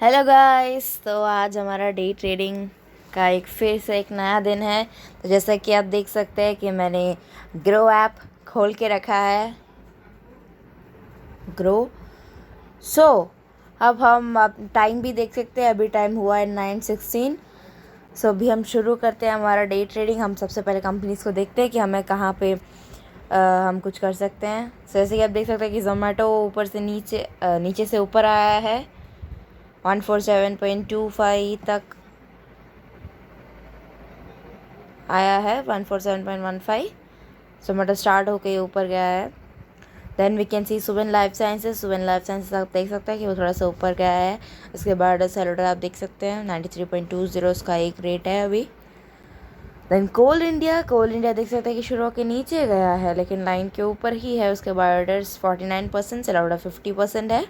Hello guys. तो आज हमारा डे ट्रेडिंग का फिर से एक नया दिन है। तो जैसा कि आप देख सकते हैं कि मैंने ग्रो ऐप खोल के रखा है। ग्रो सो अब टाइम भी देख सकते हैं। अभी टाइम हुआ है 9:16। सो अभी हम शुरू करते हैं हमारा डे ट्रेडिंग। हम सबसे पहले कंपनीज को देखते हैं कि हमें कहाँ पे हम कुछ कर सकते हैं। जैसे कि आप देख सकते हैं कि जोमेटो ऊपर से नीचे से ऊपर आया है 147.25 तक आया है 147.15। जोमेटो स्टार्ट होके ऊपर गया है। Then we can see Suven life sciences. Suven life sciences आप देख सकते हैं कि वो थोड़ा सा ऊपर गया है। उसके बाद सेलोडर आप देख सकते हैं 93.20 उसका एक रेट है अभी। देन कोल इंडिया देख सकते हैं कि शुरू होकर नीचे गया है लेकिन लाइन के ऊपर ही है। उसके बायोडर्स 49%, सेलोडर 50% है।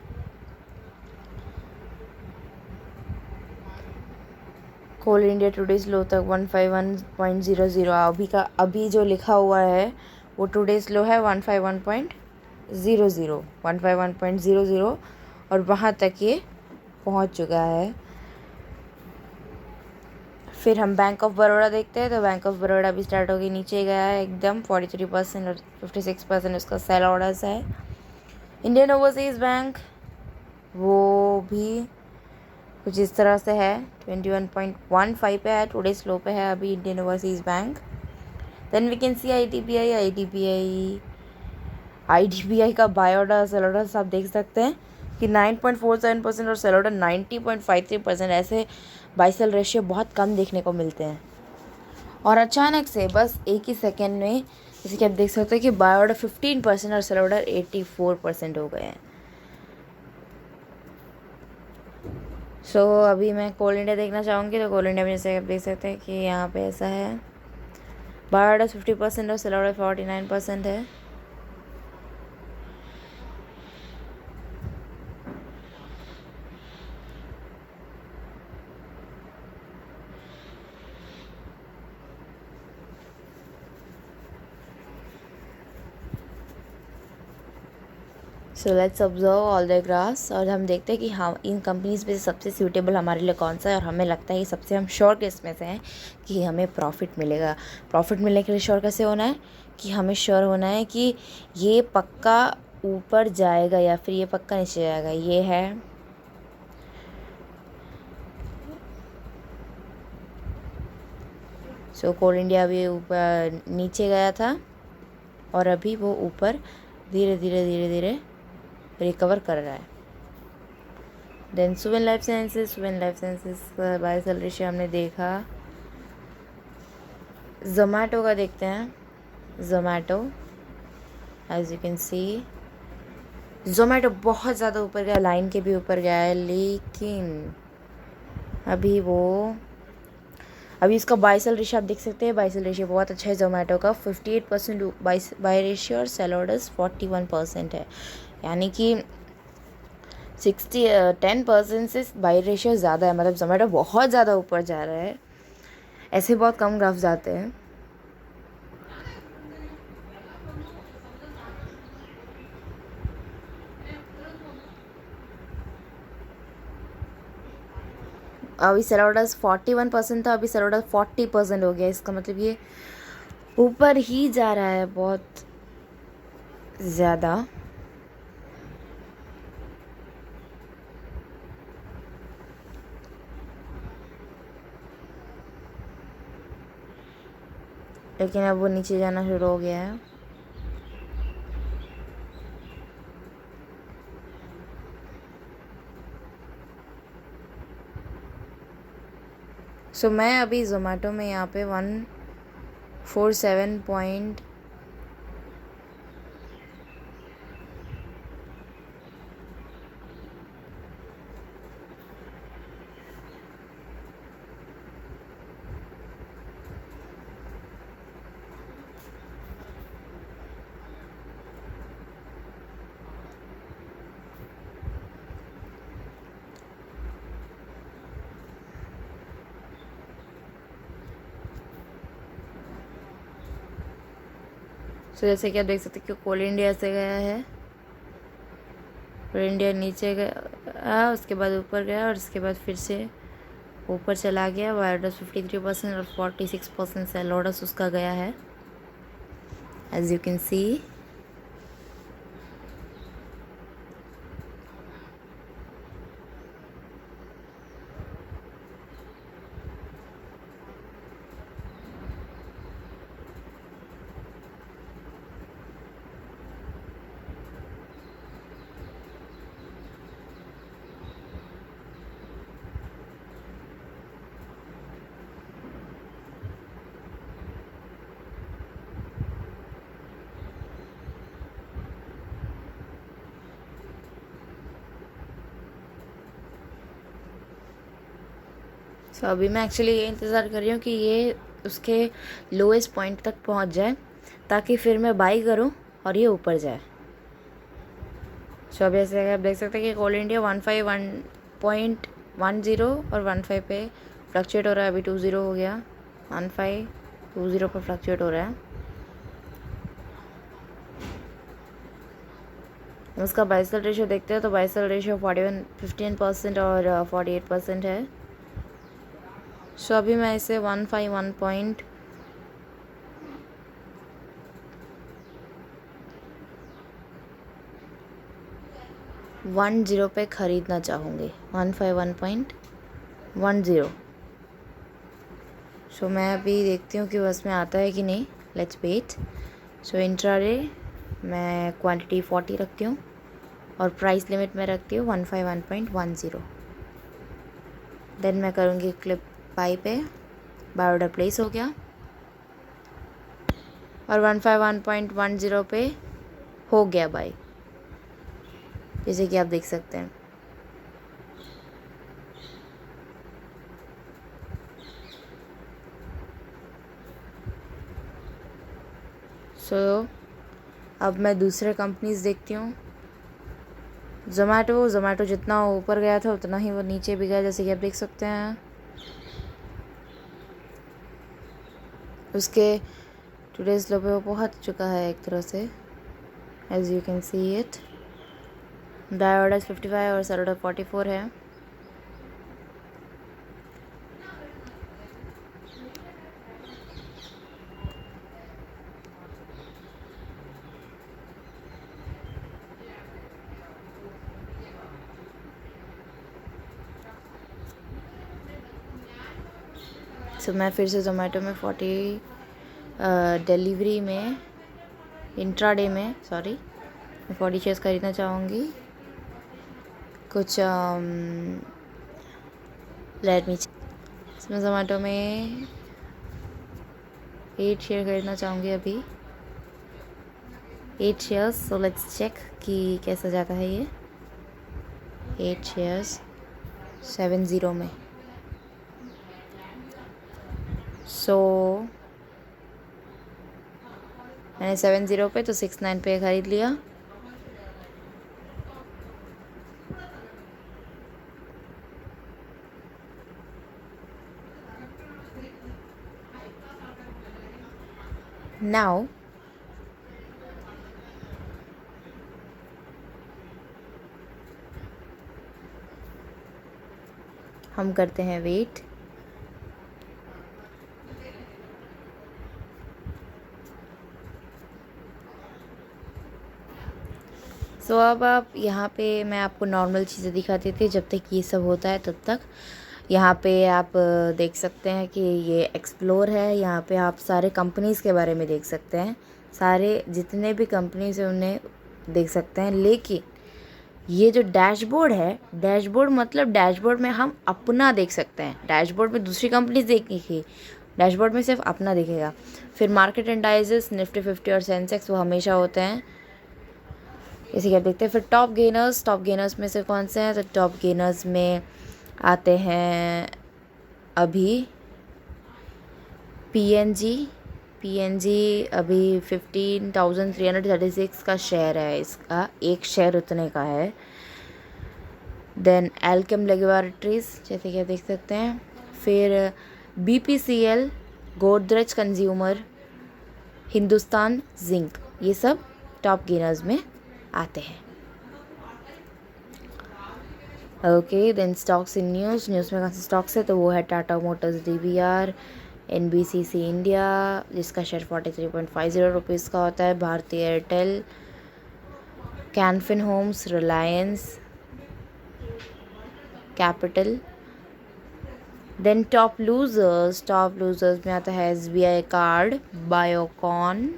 कोल इंडिया टुडेज लो तक 151.00 अभी जो लिखा हुआ है वो टुडेज लो है 151.00 और वहाँ तक ये पहुँच चुका है। फिर हम बैंक ऑफ बड़ौदा देखते हैं तो बैंक ऑफ बड़ौदा भी स्टार्ट होकर नीचे गया है एकदम 43% और 56% उसका सेल ऑर्डर्स है। इंडियन ओवरसीज़ बैंक वो भी कुछ इस तरह से है 21.15 पे है। टुडे स्लो पे है अभी Indian overseas bank. Then we can see I D B I का बायोडा सेलोडा आप देख सकते हैं कि 9.47% और सेलोडा 90.53%। ऐसे बाई सेल रेशियो बहुत कम देखने को मिलते हैं और अचानक से बस एक ही सेकेंड में जैसे कि आप देख सकते हैं कि बायोडा 15% और सेलोडा 84% हो गए हैं। अभी मैं कोल इंडिया देखना चाहूँगी तो कोल इंडिया में जैसे आप देख सकते हैं कि यहाँ पे ऐसा है बायोडा 50% और सेलोडा 49% है। So let's observe all the grass और हम देखते हैं कि हम इन कंपनीज़ में से सबसे सूटेबल हमारे लिए कौन सा है और हमें लगता है कि सबसे हम श्योर केस में से हैं कि हमें प्रॉफिट मिलेगा। प्रॉफिट मिलने के लिए श्योर कैसे होना है कि हमें श्योर होना है कि ये पक्का ऊपर जाएगा या फिर ये पक्का नीचे जाएगा। ये है कोल इंडिया अभी ऊपर नीचे गया था और अभी वो ऊपर धीरे धीरे धीरे धीरे रिकवर कर रहा है। देन सुवेन लाइफ साइंसेज का बाय सेल रेशियो हमने देखा। जोमेटो का देखते हैं। Zomato as you can see Zomato बहुत ज़्यादा ऊपर गया, लाइन के भी ऊपर गया है लेकिन अभी इसका बाय सेल रेशियो आप देख सकते हैं। बाय सेल रेशियो बहुत अच्छा है जोमेटो का 58% बाय रेशियो और सेल ऑर्डर्स 41% है। यानी कि 10% से बाई रेशियो ज़्यादा है। मतलब जोमेटो बहुत ज़्यादा ऊपर जा रहा है। ऐसे बहुत कम ग्राफ्स आते हैं। अभी सेलोडास 41% था, अभी सेलोडास 40% हो गया। इसका मतलब ये ऊपर ही जा रहा है बहुत ज़्यादा। लेकिन अब वो नीचे जाना शुरू हो गया है। मैं अभी जोमेटो में यहाँ पे 147 पॉइंट जैसे कि आप देख सकते हैं कि कोल इंडिया से गया है। कोल इंडिया नीचे गया उसके बाद ऊपर गया और उसके बाद फिर से ऊपर चला गया। बाय ऑर्डर्स 53% और 46% सेल ऑर्डर्स उसका गया है, एज यू कैन सी। सो अभी मैं एक्चुअली ये इंतज़ार कर रही हूँ कि ये उसके लोएस्ट पॉइंट तक पहुँच जाए ताकि फिर मैं बाई करूँ और ये ऊपर जाए। सो अभी ऐसे आप देख सकते हैं कि कोल इंडिया 151.10 और 15 पे फ्लक्चुएट हो रहा है। अभी 20 हो गया, 1520 पर फ्लक्चुएट हो रहा है। उसका बाइसेल रेशियो देखते हैं तो बाइसेल रेशियो 15% और 48% है। सो अभी मैं इसे 151.10 पे ख़रीदना चाहूँगी। 151.10। सो मैं अभी देखती हूँ कि बस में आता है कि नहीं। Let's wait. सो इंट्राडे मैं क्वांटिटी 40 रखती हूँ और प्राइस लिमिट में रखती हूँ 151.10। देन मैं करूँगी क्लिक बाई पे। बाय ऑर्डर प्लेस हो गया और 151.10 पे हो गया बाई, जैसे कि आप देख सकते हैं। सो अब मैं दूसरे कंपनीज देखती हूँ। ज़ोमैटो जितना ऊपर गया था उतना ही वो नीचे भी गया, जैसे कि आप देख सकते हैं। उसके टुडेज लो पे वो पहुँच चुका है एक तरह से, as you can see it. Buy order 55 और सेल ऑर्डर 44 है। सो मैं फिर से ज़ोमैटो में 40 डिलीवरी में इंट्राडे में मैं 40 शेयर्स ख़रीदना चाहूँगी। कुछ लेट मी, इसमें ज़ोमैटो में 8 शेयर ख़रीदना चाहूँगी अभी, 8 शेयर्स। सो लेट्स चेक कि कैसा जाता है ये। 8 शेयर्स 70 में। सो मैंने 70 पे तो 69 पे ख़रीद लिया। नाउ हम करते हैं वेट। सो अब आप यहाँ पे मैं आपको नॉर्मल चीज़ें दिखाती थी जब तक ये सब होता है तब तक। यहाँ पे आप देख सकते हैं कि ये एक्सप्लोर है। यहाँ पे आप सारे कंपनीज़ के बारे में देख सकते हैं, सारे जितने भी कंपनीज़ हैं उन्हें देख सकते हैं। लेकिन ये जो डैशबोर्ड है, डैशबोर्ड मतलब डैशबोर्ड में हम अपना देख सकते हैं। डैशबोर्ड में दूसरी कंपनीज देखेगी, डैशबोर्ड में सिर्फ अपना दिखेगा। फिर मार्केट इंडाइसेस निफ्टी 50 और सेंसेक्स वो हमेशा होते हैं, इसी क्या देखते हैं। फिर टॉप गेनर्स में से कौन से हैं, तो टॉप गेनर्स में आते हैं अभी पीएनजी अभी 15,336 का शेयर है, इसका एक शेयर उतने का है। देन एल्केम लेबोरेटरीज जैसे कि आप देख सकते हैं। फिर BPCL, Godrej consumer, Hindustan zinc, ये सब टॉप गेनर्स में आते हैं। Okay then stocks in news में कौन से स्टॉक्स है, तो वो है Tata motors DBR, NBCC India जिसका शेयर 43.50 रुपीज़ का होता है, Bharti Airtel, Canfin homes, Reliance capital. Then top losers में आता है SBI card, Biocon,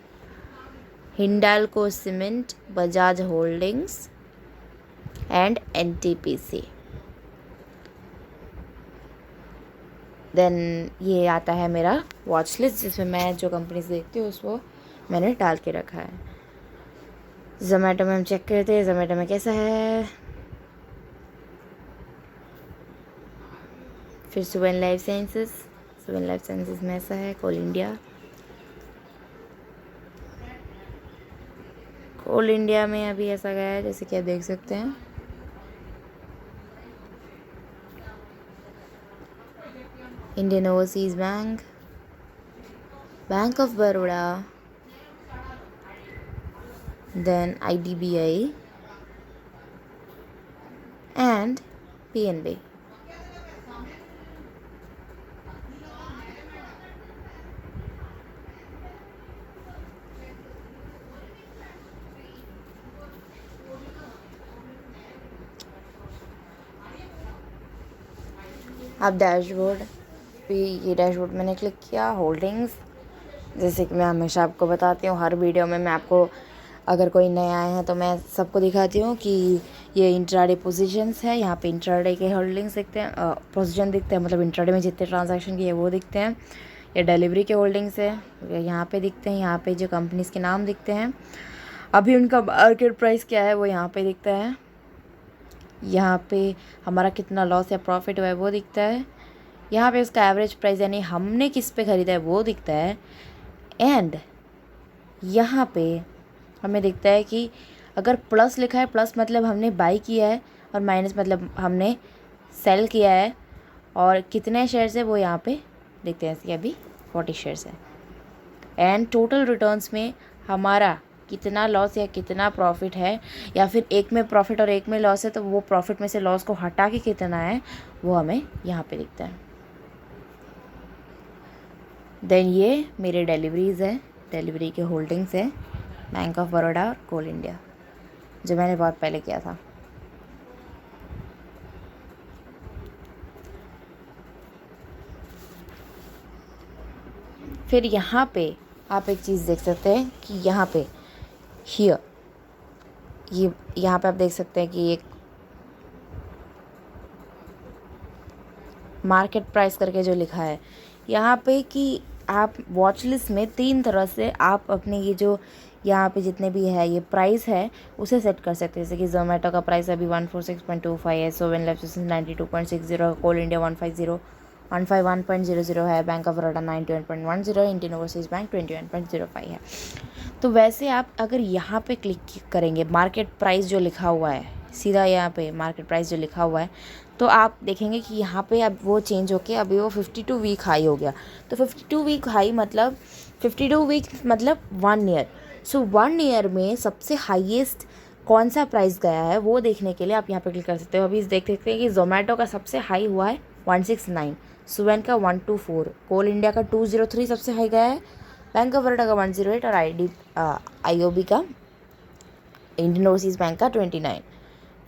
Hindalco cement, Bajaj holdings and NTPC। Then ये आता है मेरा वॉच लिस्ट जिसमें मैं जो कंपनीज देखती हूँ उसको मैंने डाल के रखा है। जोमेटो में हम चेक करते हैं जोमेटो में कैसा है। फिर सुवेन लाइफ साइंसेस में ऐसा है। कोल इंडिया में अभी ऐसा गया है जैसे कि आप देख सकते हैं। Indian overseas bank of Baroda, then IDBI and PNB। अब डैशबोर्ड, ये डैशबोर्ड मैंने क्लिक किया। होल्डिंग्स, जैसे कि मैं हमेशा आपको बताती हूँ हर वीडियो में, मैं आपको अगर कोई नया आए हैं तो मैं सबको दिखाती हूँ कि ये इंट्राडे पोजीशंस है। यहाँ पे इंट्राडे के होल्डिंग्स दिखते हैं, पोजीशन दिखते हैं, मतलब इंट्राडे में जितने ट्रांजैक्शन किए वो दिखते हैं। ये डिलीवरी के होल्डिंग्स है, यहाँ पे दिखते हैं। यहाँ पे जो कंपनीज़ के नाम दिखते हैं, अभी उनका मार्केट प्राइस क्या है वो यहाँ पे दिखता है। यहाँ पे हमारा कितना लॉस या प्रॉफिट हुआ है वो दिखता है। यहाँ पे उसका एवरेज प्राइस यानी हमने किस पे ख़रीदा है वो दिखता है। एंड यहाँ पे हमें दिखता है कि अगर प्लस लिखा है, प्लस मतलब हमने बाई किया है, और माइनस मतलब हमने सेल किया है, और कितने शेयर्स है वो यहाँ पे देखते हैं। इसके अभी 40 शेयर्स है। एंड टोटल रिटर्न्स में हमारा कितना लॉस या कितना प्रॉफिट है, या फिर एक में प्रॉफिट और एक में लॉस है तो वो प्रॉफिट में से लॉस को हटा के कितना है वो हमें यहाँ पे दिखता है। देन ये मेरे डिलीवरीज़ है, डिलीवरी के होल्डिंग्स है बैंक ऑफ बड़ौदा और कोल इंडिया, जो मैंने बहुत पहले किया था। फिर यहाँ पे आप एक चीज़ देख सकते हैं कि यहाँ पे यहाँ पे आप देख सकते हैं कि एक मार्केट प्राइस करके जो लिखा है यहाँ पे, कि आप वॉच लिस्ट में 3 तरह से आप अपने ये जो यहाँ पे जितने भी है ये प्राइस है उसे सेट कर सकते हैं। जैसे कि जोमेटो का प्राइस अभी 146.25 है, सोवेन लाइफ साइंसेज 92.60, कोल इंडिया 151.00 है, bank of Baroda 91.10, Indian overseas bank 21.05 है। तो वैसे आप अगर यहाँ पे क्लिक करेंगे मार्केट प्राइस जो लिखा हुआ है, सीधा यहाँ पे मार्केट प्राइस जो लिखा हुआ है, तो आप देखेंगे कि यहाँ पे अब वो चेंज होके अभी वो 52 वीक हाई हो गया। तो 52 वीक हाई मतलब 52 वीक मतलब 1 ईयर। सो 1 ईयर में सबसे हाईएस्ट कौन सा प्राइस गया है वो देखने के लिए आप यहाँ पे क्लिक कर सकते हो। अभी देख सकते हैं कि जोमेटो का सबसे हाई हुआ है 169, सुवेन का 124, कोल इंडिया का 203 सबसे हाई गया है, बैंक ऑफ बड़ौदा का 108 और IOB का, इंडियन ओवरसीज बैंक का 29।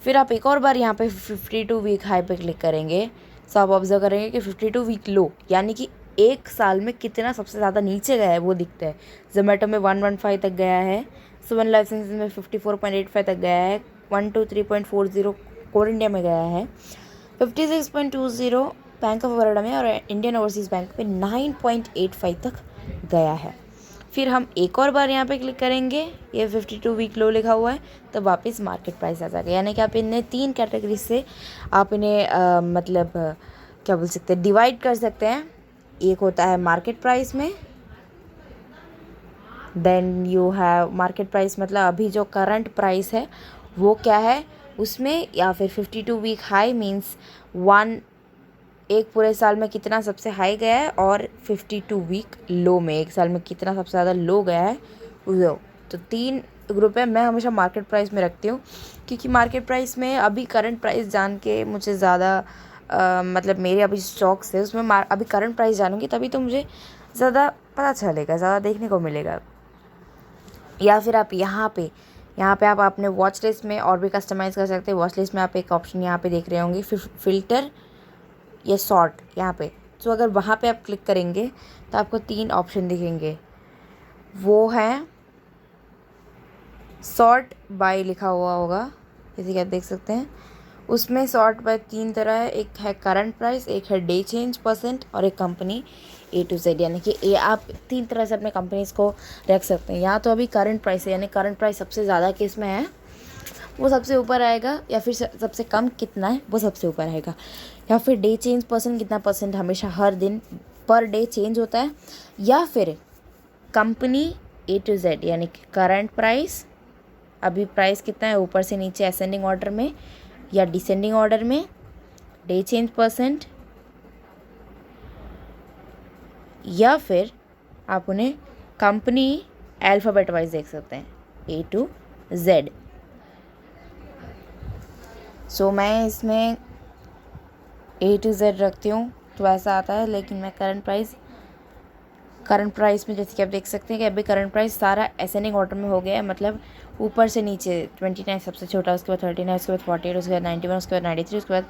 फिर आप एक और बार यहाँ पे 52 वीक हाई पे क्लिक करेंगे तो आप ऑब्जर्व करेंगे कि 52 वीक लो यानी कि एक साल में कितना सबसे ज़्यादा नीचे गया है वो दिखता है। जोमेटो में 115 तक गया है, सुवेन लाइफ साइंसेज में 54.85 तक गया है, 123.40 कोल इंडिया में गया है, 56.20 बैंक ऑफ बड़ौदा में, और इंडियन ओवरसीज़ बैंक में 9.85 तक गया है। फिर हम एक और बार यहाँ पे क्लिक करेंगे, ये 52 वीक लो लिखा हुआ है, तो वापस मार्केट प्राइस आ जाएगा। यानी कि आप इन्हें 3 कैटेगरी से आप इन्हें मतलब क्या बोल सकते हैं, डिवाइड कर सकते हैं। एक होता है मार्केट प्राइस में, then you have market price मतलब अभी जो करंट प्राइस है वो क्या है उसमें, या फिर 52 वीक हाई मीन्स एक पूरे साल में कितना सबसे हाई गया है, और 52 वीक लो में एक साल में कितना सबसे ज़्यादा लो गया है वो। तो 3 ग्रुप है, मैं हमेशा मार्केट प्राइस में रखती हूँ, क्योंकि मार्केट प्राइस में अभी करंट प्राइस जान के मुझे ज़्यादा मतलब मेरे अभी स्टॉक्स है उसमें अभी करंट प्राइस जानूँगी तभी तो मुझे ज़्यादा पता चलेगा, ज़्यादा देखने को मिलेगा। या फिर आप यहाँ पे आप अपने वॉच लिस्ट में और भी कस्टमाइज़ कर सकते हैं। वॉच लिस्ट में आप एक ऑप्शन यहाँ पे देख रहे होंगे फ़िल्टर या सॉर्ट यहाँ पे, तो अगर वहाँ पे आप क्लिक करेंगे तो आपको 3 ऑप्शन दिखेंगे। वो है सॉर्ट बाय लिखा हुआ होगा, जैसे कि आप देख सकते हैं। उसमें सॉर्ट बाय 3 तरह है, एक है करंट प्राइस, एक है डे चेंज परसेंट और एक कंपनी A to Z, यानी कि ये आप 3 तरह से अपने कंपनीज़ को रख सकते हैं। या तो अभी करंट प्राइस है, यानी करंट प्राइस सबसे ज़्यादा किस में है वो सबसे ऊपर आएगा, या फिर सबसे कम कितना है वो सबसे ऊपर आएगा। या फिर डे चेंज परसेंट, कितना परसेंट हमेशा हर दिन पर डे चेंज होता है। या फिर कंपनी A to Z, यानी कि करंट प्राइस, अभी प्राइस कितना है ऊपर से नीचे असेंडिंग ऑर्डर में या डिसेंडिंग ऑर्डर में, डे चेंज परसेंट, या फिर आप उन्हें कंपनी अल्फ़ाबेट वाइज देख सकते हैं A to Z। सो मैं इसमें A to Z रखती हूँ तो ऐसा आता है। लेकिन मैं करंट प्राइस में जैसे कि आप देख सकते हैं कि अभी करंट प्राइस सारा असेंडिंग ऑर्डर में हो गया है, मतलब ऊपर से नीचे 29 सबसे छोटा, उसके बाद 39, उसके बाद 48, उसके बाद 91, उसके बाद 93, उसके बाद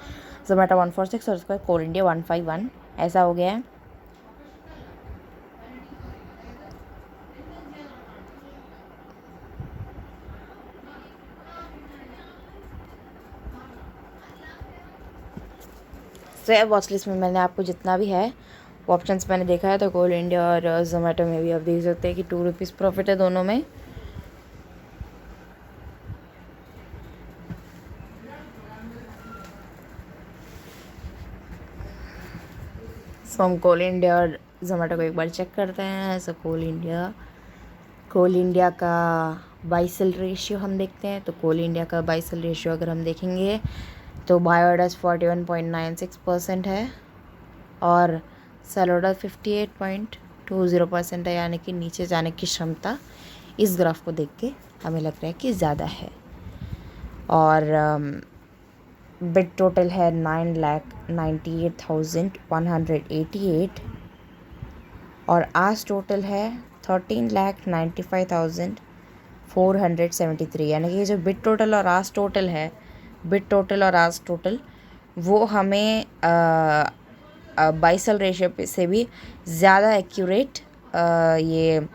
जोमेटो 146 और उसके बाद कोल इंडिया 151, ऐसा हो गया है। तो वॉच लिस्ट में मैंने आपको जितना भी है वो ऑप्शंस मैंने देखा है, तो कोल इंडिया और जोमेटो में भी आप देख सकते हैं कि 2 रुपीज़ प्रॉफिट है दोनों में। सो हम कोल इंडिया और जोमेटो को एक बार चेक करते हैं। सो कोल इंडिया का बाई सेल रेशियो हम देखते हैं। तो कोल इंडिया का बाई सेल रेशियो अगर हम देखेंगे तो बाय ऑर्डर्स 41.96% है और सेल ऑर्डर 58.20% है, यानी कि नीचे जाने की क्षमता इस ग्राफ को देख के हमें लग रहा है कि ज़्यादा है। और बिड टोटल है 9,98,188 और आज टोटल है 13,95,473, यानी कि जो बिड टोटल और आज टोटल वो हमें बाई सेल रेशियो से भी ज़्यादा एक्यूरेट ये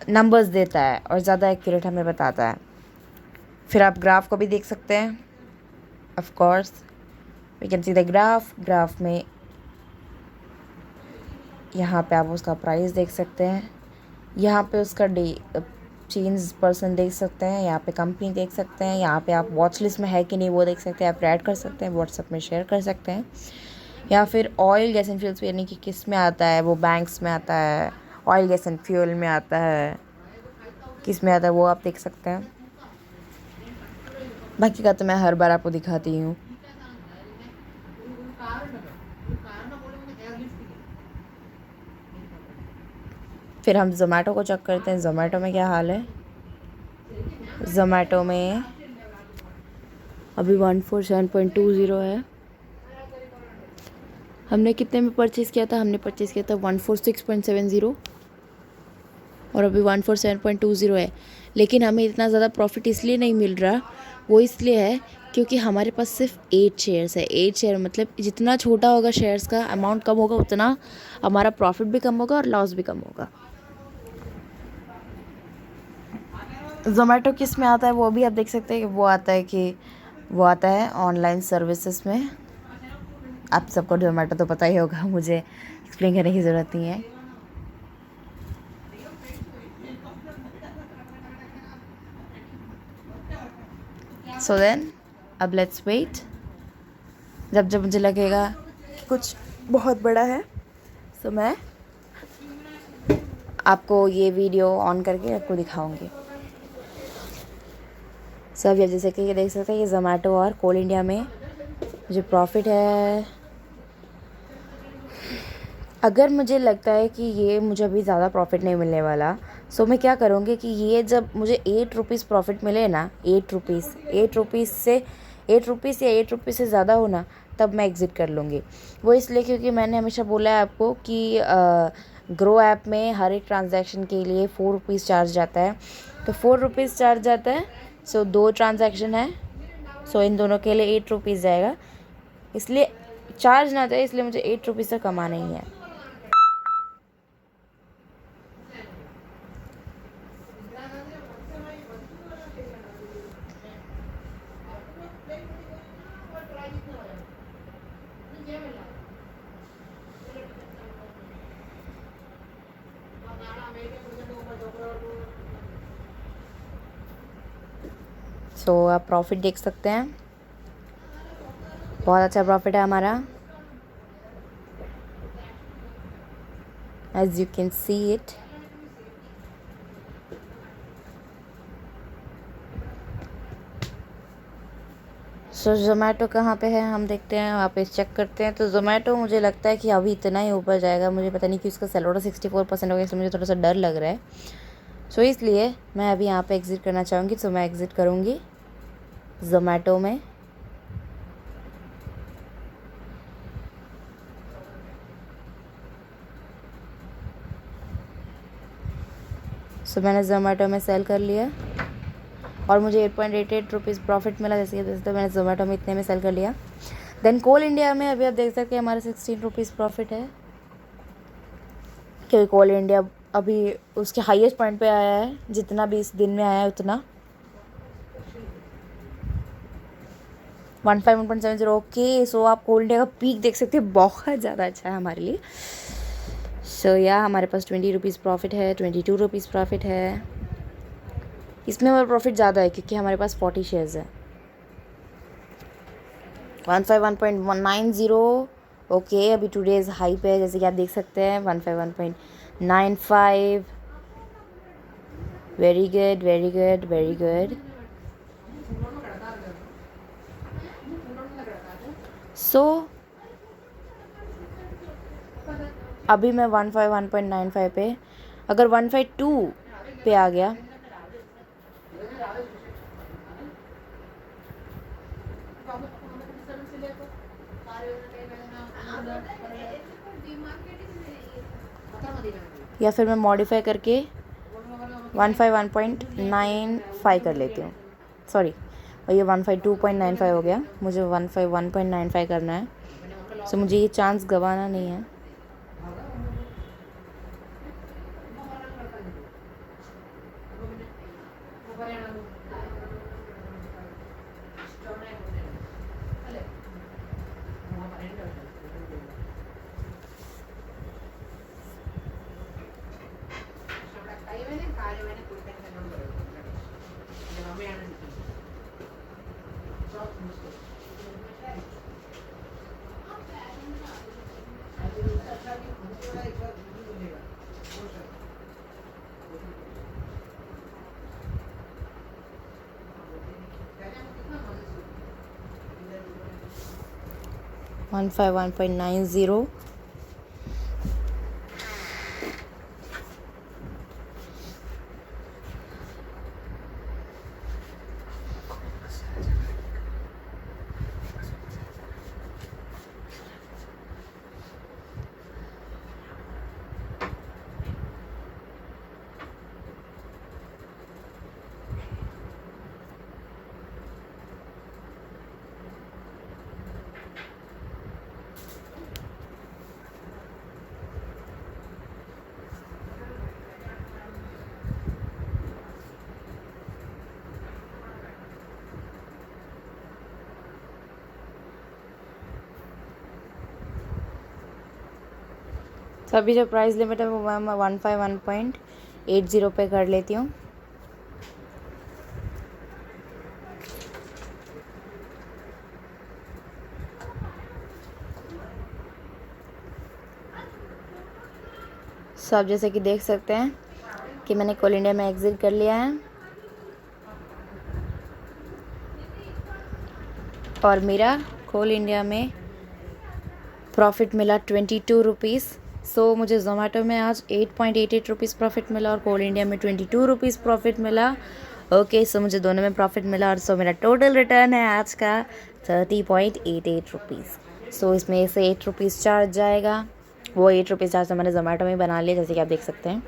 नंबर्स देता है और ज़्यादा एक्यूरेट हमें बताता है। फिर आप ग्राफ को भी देख सकते हैं। Of course we can see the graph में यहाँ पे आप उसका प्राइस देख सकते हैं, यहाँ पे उसका डे चेंज परसेंट देख सकते हैं, यहाँ पे कंपनी देख सकते हैं, यहाँ पे आप वॉच लिस्ट में है कि नहीं वो देख सकते हैं, आप ऐड कर सकते हैं, व्हाट्सएप में शेयर कर सकते हैं। या फिर ऑयल गैस एंड फ्यूल्स, यानी कि किस में आता है वो, बैंक्स में आता है, ऑयल गैस एंड फ्यूल में आता है, किस में आता है वो आप देख सकते हैं। बाकी का तो मैं हर बार आपको दिखाती हूँ। फिर हम जोमेटो को चेक करते हैं, जोमेटो में क्या हाल है। जोमेटो में अभी 147.20 है। हमने कितने में परचेज़ किया था, हमने परचेज़ किया था 146.70 और अभी 147.20 है। लेकिन हमें इतना ज़्यादा प्रॉफिट इसलिए नहीं मिल रहा, वो इसलिए है क्योंकि हमारे पास सिर्फ 8 शेयर्स है। 8 शेयर मतलब जितना छोटा होगा शेयर्स का अमाउंट कम होगा, उतना हमारा प्रॉफिट भी कम होगा और लॉस भी कम होगा। जोमेटो किस में आता है वो भी आप देख सकते हैं कि वो आता है ऑनलाइन सर्विसेज में। आप सबको जोमेटो तो पता ही होगा, मुझे एक्सप्लेन करने की ज़रूरत नहीं है। सो देन अब लेट्स वेट, जब मुझे लगेगा कि कुछ बहुत बड़ा है तो मैं आपको ये वीडियो ऑन करके आपको दिखाऊंगी। सब ये जैसे कि ये देख सकते हैं कि जोमेटो और कोल इंडिया में जो प्रॉफिट है, अगर मुझे लगता है कि ये मुझे अभी ज़्यादा प्रॉफिट नहीं मिलने वाला सो मैं क्या करूँगी कि ये जब मुझे 8 रुपीज़ प्रॉफिट मिले ना, 8 रुपीज़ या 8 रुपीज़ से ज़्यादा हो ना, तब मैं एग्ज़िट कर लूँगी। वो इसलिए क्योंकि मैंने हमेशा बोला है आपको कि ग्रो ऐप में हर एक ट्रांजैक्शन के लिए 4 रुपीज़ चार्ज जाता है, तो 4 रुपीज़ चार्ज जाता है। सो 2 ट्रांजैक्शन है, सो इन दोनों के लिए 8 रुपीज़ जाएगा, इसलिए चार्ज ना जाए, इसलिए मुझे 8 रुपीज़ तक कमाना ही है। सो आप प्रॉफिट देख सकते हैं, बहुत अच्छा प्रॉफिट है हमारा, as you can see it. So Zomato कहाँ पे है हम देखते हैं, वहाँ पे चेक करते हैं। तो ज़ोमैटो मुझे लगता है कि अभी इतना ही ऊपर जाएगा, मुझे पता नहीं कि उसका सेल ऑर्डर 64% हो गया, इसलिए मुझे थोड़ा सा डर लग रहा है। सो इसलिए मैं अभी यहाँ पे एग्ज़िट करना चाहूँगी, सो मैं एग्ज़िट करूँगी ज़ोमैटो में। सो मैंने ज़ोमैटो में सेल कर लिया और मुझे 8.88 रुपीज़ प्रॉफिट मिला, जैसे तो मैंने ज़ोमैटो में इतने में सेल कर लिया। देन कोल इंडिया में अभी आप देख सकते हैं हमारा 16 रुपीज़ प्रॉफिट है, क्योंकि कोल इंडिया अभी उसके हाईएस्ट पॉइंट पे आया है, जितना भी इस दिन में आया है उतना 151.70। ओके, सो आप कोल इंडिया का पीक देख सकते हैं, बहुत ज़्यादा अच्छा है हमारे लिए। सो या हमारे पास 20 रुपीज़ प्रॉफिट है, 22 रुपीज़ प्रॉफिट है, इसमें हमारा प्रॉफिट ज़्यादा है क्योंकि हमारे पास 40 शेयर्स है। 151.190। ओके, अभी टुडेज हाई पे है, जैसे कि आप देख सकते हैं 151.95। Very good, very good, very good. So अभी मैं 151.95 पे, अगर 152 पे आ गया या फिर मैं मॉडिफाई करके 151.95 कर लेती हूँ, सॉरी, और ये 152.95 हो गया, मुझे 151.95 करना है। सो मुझे ये चांस गंवाना नहीं है। वन 151.90। तो अभी जो प्राइस लिमिट है वो मैं 151.80 पे कर लेती हूँ। सो आप जैसे कि देख सकते हैं कि मैंने कोल इंडिया में एग्ज़िट कर लिया है और मेरा कोल इंडिया में प्रॉफिट मिला 22 रुपीज़ सो मुझे जोमेटो में आज 8.88 रुपीज़ प्रॉफिट मिला और कोल इंडिया में 22 रुपीज़ प्रॉफिट मिला। ओके, सो मुझे दोनों में प्रॉफिट मिला और सो मेरा टोटल रिटर्न है आज का 30.88 रुपीज़। सो इसमें से 8 रुपीज़ चार्ज जाएगा, वो 8 रुपीज़ चार्ज मैंने जोमेटो में बना लिया, जैसे कि आप देख सकते हैं।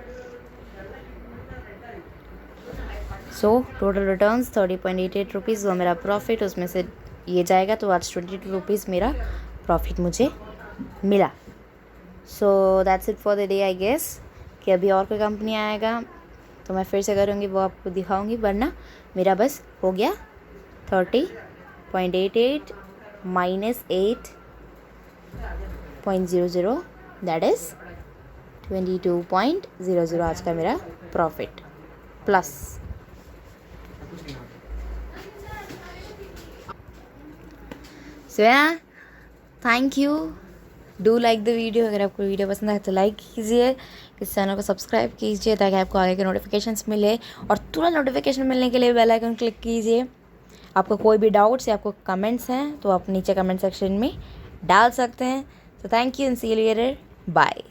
सो टोटल रिटर्न्स 30.88 रुपीज़, वो मेरा प्रॉफिट, उसमें से ये जाएगा, तो आज 22 रुपीज़ मेरा प्रॉफिट मुझे मिला। So that's it for the day I guess, कि अभी और कोई कंपनी आएगा तो मैं फिर से करूँगी, वो आपको दिखाऊंगी, वरना मेरा बस हो गया 30.88 माइनस 8.00, दैट इज़ 22.00 आज का मेरा profit plus. So yeah thank you, do like the video. अगर आपको वीडियो पसंद आए तो लाइक कीजिए, इस चैनल को सब्सक्राइब कीजिए ताकि आपको आगे के नोटिफिकेशंस मिले, और तुरंत नोटिफिकेशन मिलने के लिए बेल आइकन क्लिक कीजिए। आपको कोई भी डाउट्स या आपको कमेंट्स हैं तो आप नीचे कमेंट सेक्शन में डाल सकते हैं। तो thank you and see you later, bye.